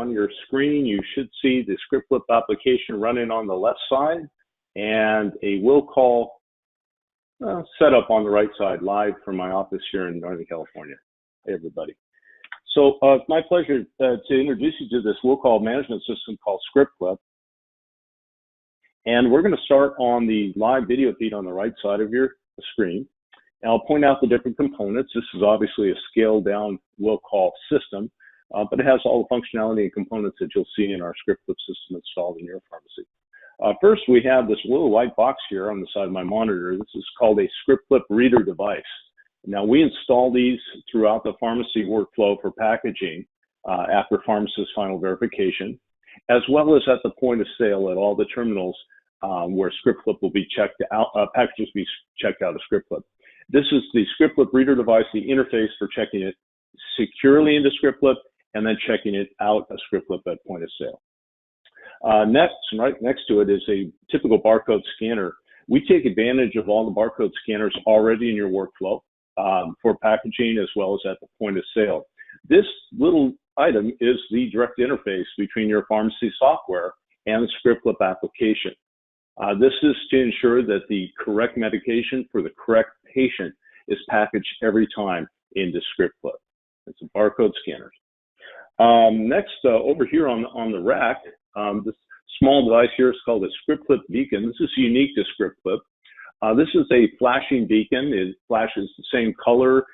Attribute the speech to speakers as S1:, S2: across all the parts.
S1: on your screen, you should see the scripClip application running on the left side and a will call set up on the right side, live from my office here in Northern California. Hey, everybody. So it's my pleasure to introduce you to this will call management system called scripClip. And we're going to start on the live video feed on the right side of your screen. And I'll point out the different components. This is obviously a scaled down will call system, but it has all the functionality and components that you'll see in our scripClip system installed in your pharmacy. First, we have this little white box here on the side of my monitor. This is called a scripClip reader device. Now, we install these throughout the pharmacy workflow for packaging after pharmacist final verification, as well as at the point of sale at all the terminals where scripClip will be checked out, packages will be checked out of scripClip. This is the scripClip reader device, the interface for checking it securely into scripClip and then checking it out of scripClip at point of sale. Next, right next to it is a typical barcode scanner. We take advantage of all the barcode scanners already in your workflow for packaging as well as at the point of sale. This little item is the direct interface between your pharmacy software and the scripClip application. This is to ensure that the correct medication for the correct patient is packaged every time into scripClip. It's a barcode scanner. Next, over here on the rack, this small device here is called a scripClip beacon. This is unique to scripClip. This is a flashing beacon. It flashes the same color.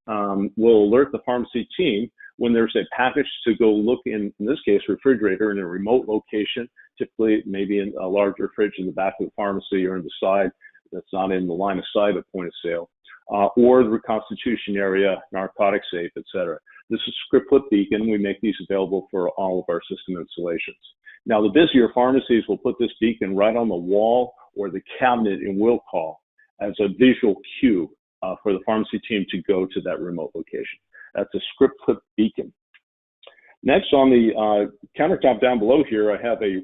S1: Will alert the pharmacy team when there's a package to go look in this case, refrigerator in a remote location, typically maybe in a larger fridge in the back of the pharmacy or in the side that's not in the line of sight of point of sale, or the reconstitution area, narcotic safe, etc. This is scripClip beacon. We make these available for all of our system installations. Now, the busier pharmacies will put this beacon right on the wall or the cabinet in will call as a visual cue for the pharmacy team to go to that remote location. That's a scripClip beacon. Next, on the countertop down below here, I have a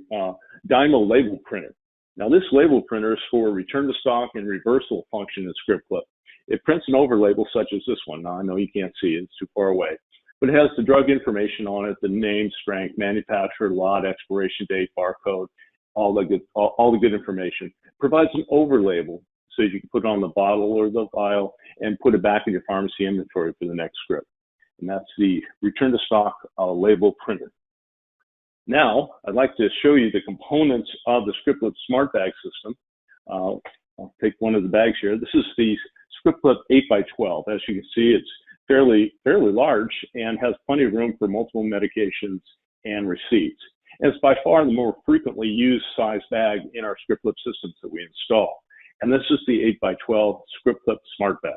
S1: Dymo label printer. Now, this label printer is for return to stock and reversal function in scripClip. It prints an over label such as this one. Now, I know you can't see it, it's too far away, but it has the drug information on it, the name, strength, manufacturer, lot, expiration date, barcode, all the good information. It provides an over label so you can put it on the bottle or the vial and put it back in your pharmacy inventory for the next script. And that's the return to stock label printer. Now, I'd like to show you the components of the scripClip Smart Bag system. I'll take one of the bags here. This is the scripClip 8x12. As you can see, it's fairly large and has plenty of room for multiple medications and receipts. And it's by far the more frequently used size bag in our scripClip systems that we install. And this is the 8x12 scripClip Smart Bag.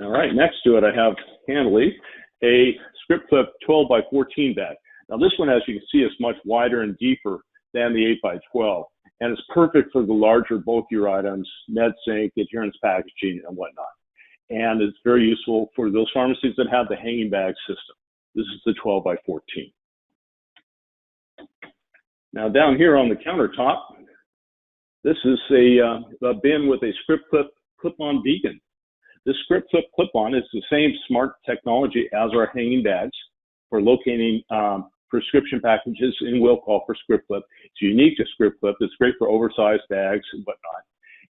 S1: All right, next to it, I have handily a scripClip 12x14 bag. Now, this one, as you can see, is much wider and deeper than the 8x12, and it's perfect for the larger bulkier items, med sync, adherence packaging, and whatnot. And it's very useful for those pharmacies that have the hanging bag system. This is the 12x14. Now, down here on the countertop, this is a bin with a scripClip clip-on beacon. This scripClip clip-on is the same smart technology as our hanging bags for locating prescription packages in will call for scripClip. It's unique to scripClip. It's great for oversized bags and whatnot.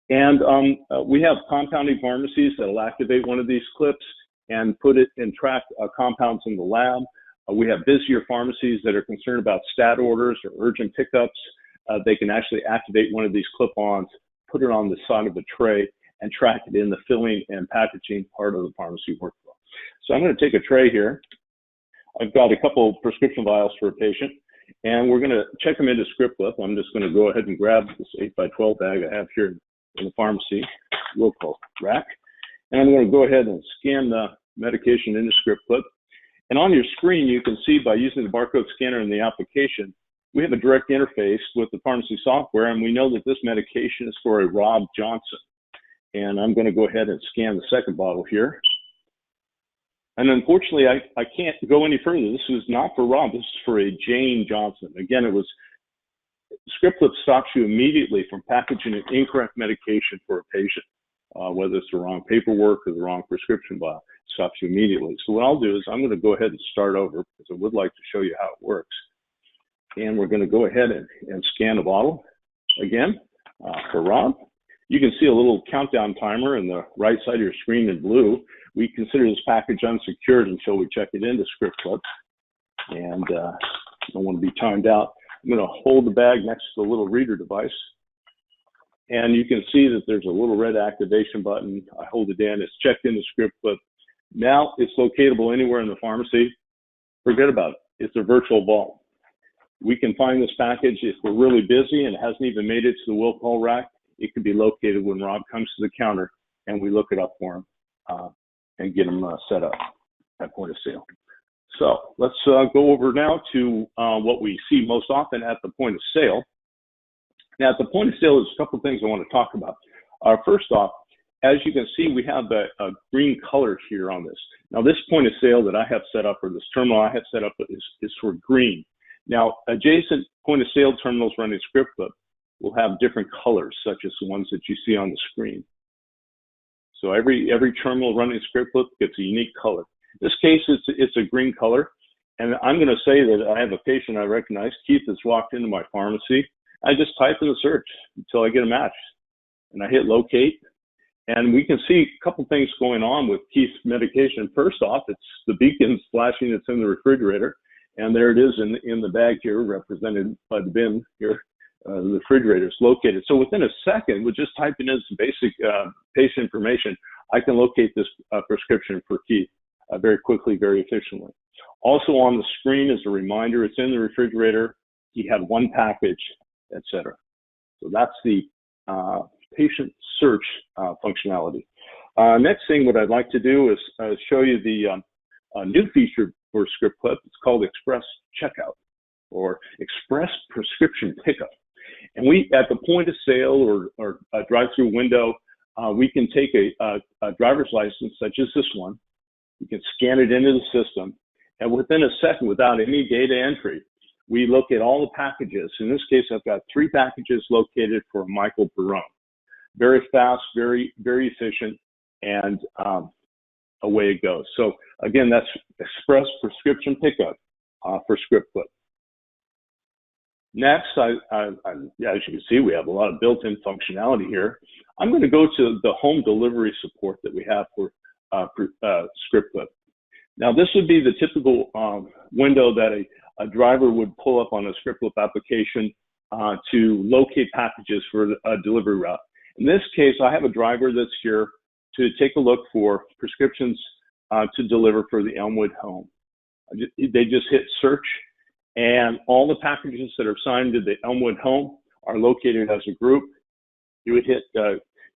S1: And we have compounding pharmacies that will activate one of these clips and put it and track compounds in the lab. We have busier pharmacies that are concerned about stat orders or urgent pickups. They can actually activate one of these clip-ons, put it on the side of the tray, and track it in the filling and packaging part of the pharmacy workflow. So I'm going to take a tray here. I've got a couple prescription vials for a patient, and we're going to check them into scripClip. I'm just going to go ahead and grab this 8x12 bag I have here in the pharmacy will call rack, and I'm going to go ahead and scan the medication into scripClip. And on your screen, you can see by using the barcode scanner in the application, we have a direct interface with the pharmacy software, and we know that this medication is for a Rob Johnson. And I'm going to go ahead and scan the second bottle here. And unfortunately, I can't go any further. This is not for Rob. This is for a Jane Johnson. Again, scripClip stops you immediately from packaging an incorrect medication for a patient. whether it's the wrong paperwork or the wrong prescription file. It stops you immediately. So what I'll do is I'm going to go ahead and start over because I would like to show you how it works. And we're going to go ahead and scan the bottle again for Rob. You can see a little countdown timer in the right side of your screen in blue. We consider this package unsecured until we check it into scripClip. And don't want to be timed out. I'm going to hold the bag next to the little reader device. And you can see that there's a little red activation button. I hold it in, it's checked into scripClip. Now it's locatable anywhere in the pharmacy. Forget about it. It's a virtual vault. We can find this package if we're really busy and it hasn't even made it to the will call rack. It can be located when Rob comes to the counter and we look it up for him and get him set up at point of sale. So let's go over now to what we see most often at the point of sale. Now, at the point of sale, there's a couple of things I want to talk about. First off, as you can see, we have a green color here on this. Now, this point of sale that I have set up, or this terminal I have set up, is for green. Now, adjacent point of sale terminals running scripClip will have different colors, such as the ones that you see on the screen. So every terminal running scripClip gets a unique color. In this case, it's a green color. And I'm going to say that I have a patient I recognize. Keith has walked into my pharmacy. I just type in the search until I get a match. And I hit locate. And we can see a couple things going on with Keith's medication. First off, it's the beacon flashing that's in the refrigerator. And there it is in the bag here, represented by the bin here. The refrigerator is located. So within a second, with just typing in some basic patient information, I can locate this prescription for Keith very quickly, very efficiently. Also on the screen is a reminder, it's in the refrigerator, he had one package, etc. So that's the patient search functionality. Next thing, what I'd like to do is show you the new feature for scripClip. It's called Express Checkout or Express Prescription Pickup. And we, at the point of sale or a drive-through window, we can take a driver's license such as this one. We can scan it into the system, and within a second, without any data entry, we look at all the packages. In this case, I've got 3 packages located for Michael Barone. Very fast, very, very efficient, and away it goes. So again, that's Express Prescription Pickup for scripClip. Next, as you can see, we have a lot of built-in functionality here. I'm going to go to the home delivery support that we have for scripClip. Now, this would be the typical window that a driver would pull up on a scripClip application to locate packages for a delivery route. In this case, I have a driver that's here to take a look for prescriptions to deliver for the Elmwood home. They just hit search, and all the packages that are assigned to the Elmwood home are located as a group. You would hit,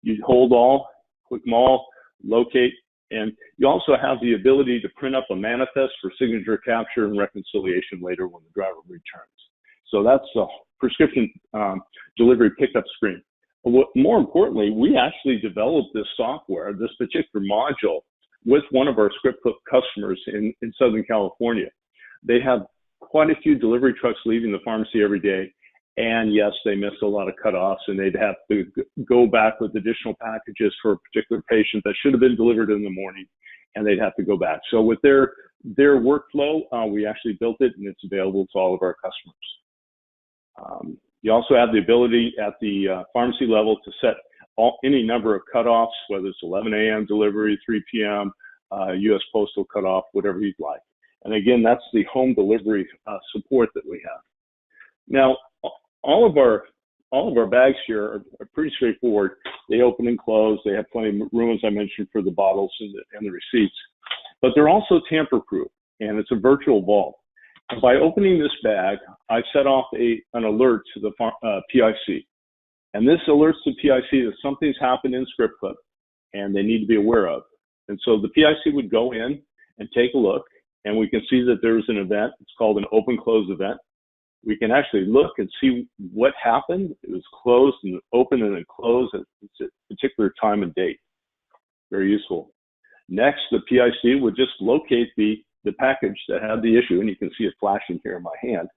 S1: you'd hold all, click them all, locate, and you also have the ability to print up a manifest for signature capture and reconciliation later when the driver returns. So that's the prescription delivery pickup screen. But more importantly, we actually developed this software, this particular module, with one of our scripClip customers in Southern California. They have quite a few delivery trucks leaving the pharmacy every day. And yes, they missed a lot of cutoffs, and they'd have to go back with additional packages for a particular patient that should have been delivered in the morning, and they'd have to go back. So with their workflow, we actually built it, and it's available to all of our customers. You also have the ability at the pharmacy level to set any number of cutoffs, whether it's 11 a.m. delivery, 3 p.m., U.S. postal cutoff, whatever you'd like. And again, that's the home delivery support that we have. Now, all of our bags here are pretty straightforward. They open and close. They have plenty of room, as I mentioned, for the bottles and the receipts. But they're also tamper-proof, and it's a virtual vault. And by opening this bag, I set off an alert to the PIC. And this alerts the PIC that something's happened in scripClip, and they need to be aware of. And so the PIC would go in and take a look, and we can see that there's an event. It's called an open-close event. We can actually look and see what happened. It was closed and open and then closed at a particular time and date. Very useful. Next, the PIC would just locate the package that had the issue, and you can see it flashing here in my hand.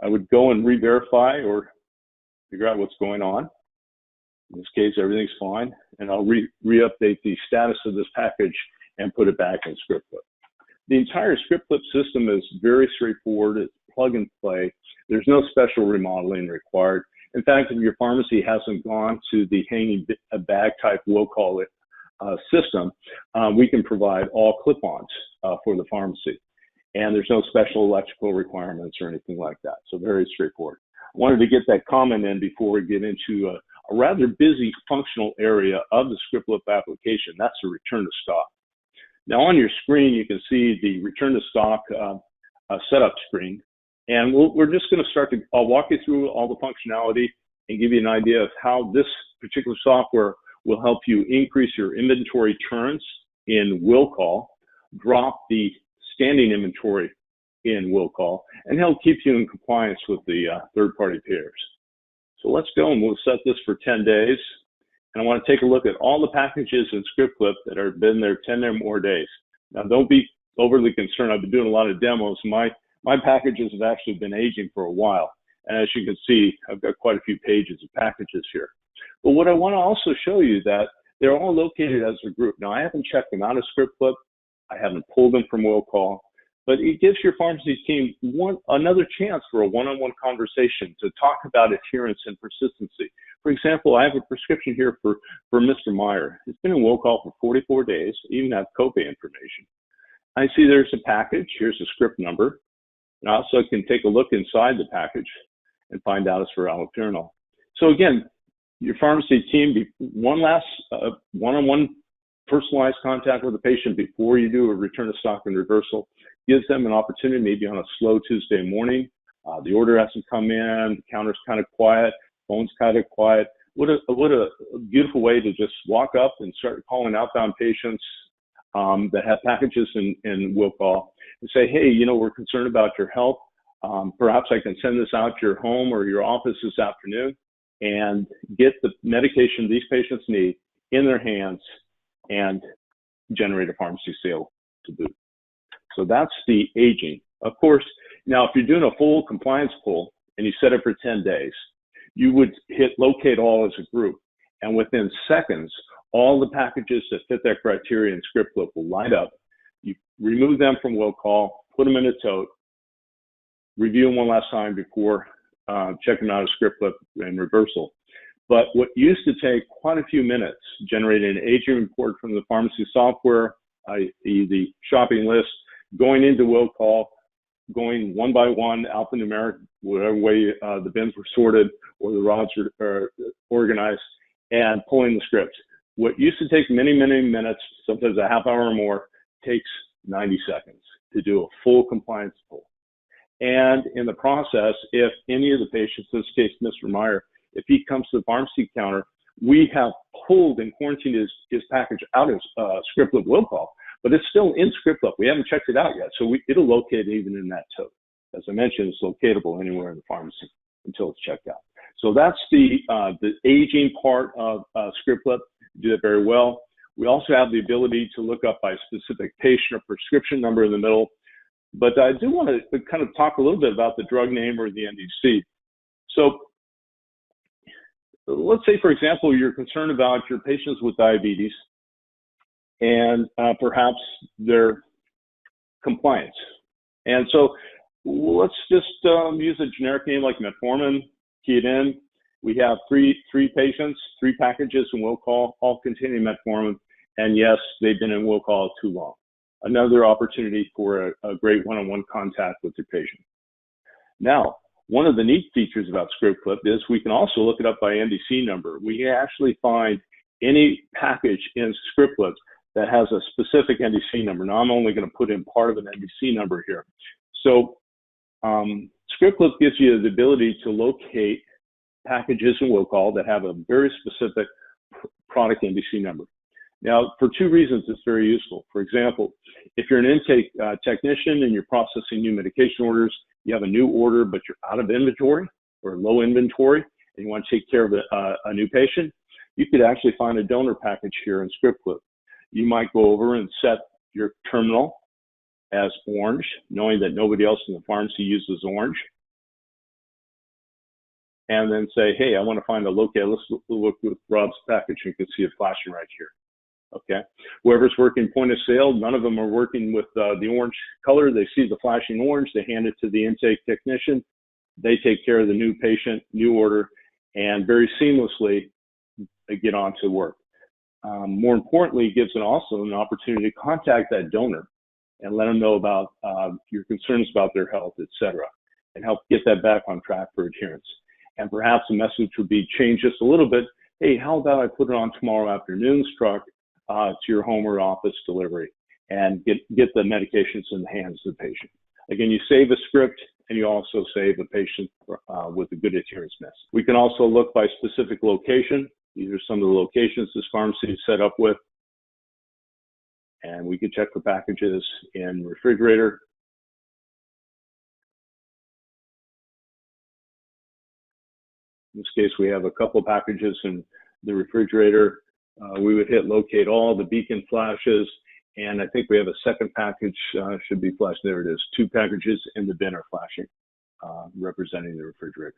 S1: I would go and re-verify or figure out what's going on. In this case, everything's fine, and I'll re-update the status of this package and put it back in scripClip. The entire scripClip system is very straightforward. It's plug and play. There's no special remodeling required. In fact, if your pharmacy hasn't gone to the hanging bag type will call it system, we can provide all clip-ons for the pharmacy. And there's no special electrical requirements or anything like that. So very straightforward. I wanted to get that comment in before we get into a rather busy functional area of the scripClip application. That's the return to stock. Now on your screen, you can see the return to stock setup screen. And we're just going to start to, I'll walk you through all the functionality and give you an idea of how this particular software will help you increase your inventory turns in will call, drop the standing inventory in will call, and help keep you in compliance with the third-party payers. So let's go, and we'll set this for 10 days. And I want to take a look at all the packages in scripClip that have been there 10 or more days. Now, don't be overly concerned. I've been doing a lot of demos. My packages have actually been aging for a while. And as you can see, I've got quite a few pages of packages here. But what I want to also show you that they're all located as a group. Now, I haven't checked them out of scripClip. I haven't pulled them from will call. But it gives your pharmacy team another chance for a one-on-one conversation to talk about adherence and persistency. For example, I have a prescription here for Mr. Meyer. It's been in will call for 44 days. I even have copay information. I see there's a package. Here's a script number. And I also can take a look inside the package and find out it's for allopurinol. So again, your pharmacy team, one last one-on-one personalized contact with the patient before you do a return to stock and reversal gives them an opportunity, maybe on a slow Tuesday morning. The order hasn't come in, the counter's kind of quiet, phone's kind of quiet. What a beautiful way to just walk up and start calling outbound patients that have packages in will call and say, hey, you know, we're concerned about your health. Perhaps I can send this out to your home or your office this afternoon and get the medication these patients need in their hands and generate a pharmacy sale to boot. So that's the aging. Of course, now if you're doing a full compliance pull and you set it for 10 days, you would hit locate all as a group. And within seconds, all the packages that fit that criteria in scripClip will light up. You remove them from will call, put them in a tote, review them one last time before checking out a scripClip and reversal. But what used to take quite a few minutes, generating an aging report from the pharmacy software, i.e. the shopping list, going into will call, going one by one, alphanumeric, whatever way the bins were sorted or the rods are organized, and pulling the script. What used to take many, many minutes, sometimes a half hour or more, takes 90 seconds to do a full compliance pull. And in the process, if any of the patients, in this case, Mr. Meyer, if he comes to the pharmacy counter, we have pulled and quarantined his package out of scripClip will call, but it's still in scripClip. We haven't checked it out yet, so it'll locate even in that tote. As I mentioned, it's locatable anywhere in the pharmacy until it's checked out. So that's the aging part of scripClip. Do that very well. We also have the ability to look up by specific patient or prescription number in the middle. But I do want to kind of talk a little bit about the drug name or the NDC. So let's say, for example, you're concerned about your patients with diabetes and perhaps their compliance. And so let's just use a generic name like metformin, key it in. We have three patients, 3 packages in will call, all containing metformin. And yes, they've been in will call too long. Another opportunity for a great one-on-one contact with your patient. Now, one of the neat features about scripClip is we can also look it up by NDC number. We can actually find any package in scripClip that has a specific NDC number. Now, I'm only going to put in part of an NDC number here. So scripClip gives you the ability to locate packages in will call that have a very specific product NDC number. Now, for 2 reasons, it's very useful. For example, if you're an intake technician and you're processing new medication orders, you have a new order, but you're out of inventory or low inventory, and you want to take care of a new patient, you could actually find a donor package here in scripClip. You might go over and set your terminal as orange, knowing that nobody else in the pharmacy uses orange. and then say, hey, I want to find a locale. Let's look with Rob's package. You can see it flashing right here. Okay. Whoever's working point of sale, none of them are working with the orange color. They see the flashing orange. They hand it to the intake technician. They take care of the new patient, new order, and very seamlessly they get on to work. More importantly, it gives also an opportunity to contact that donor and let them know about your concerns about their health, et cetera, and help get that back on track for adherence. And perhaps the message would be changed just a little bit. Hey, how about I put it on tomorrow afternoon's truck to your home or office delivery and get the medications in the hands of the patient. Again, you save a script and you also save a patient with a good adherence message. We can also look by specific location. These are some of the locations this pharmacy is set up with. And we can check for packages in refrigerator. In this case, we have a couple packages in the refrigerator. We would hit locate all, the beacon flashes, and I think we have a second package should be flashed. There it is. 2 packages in the bin are flashing, representing the refrigerator.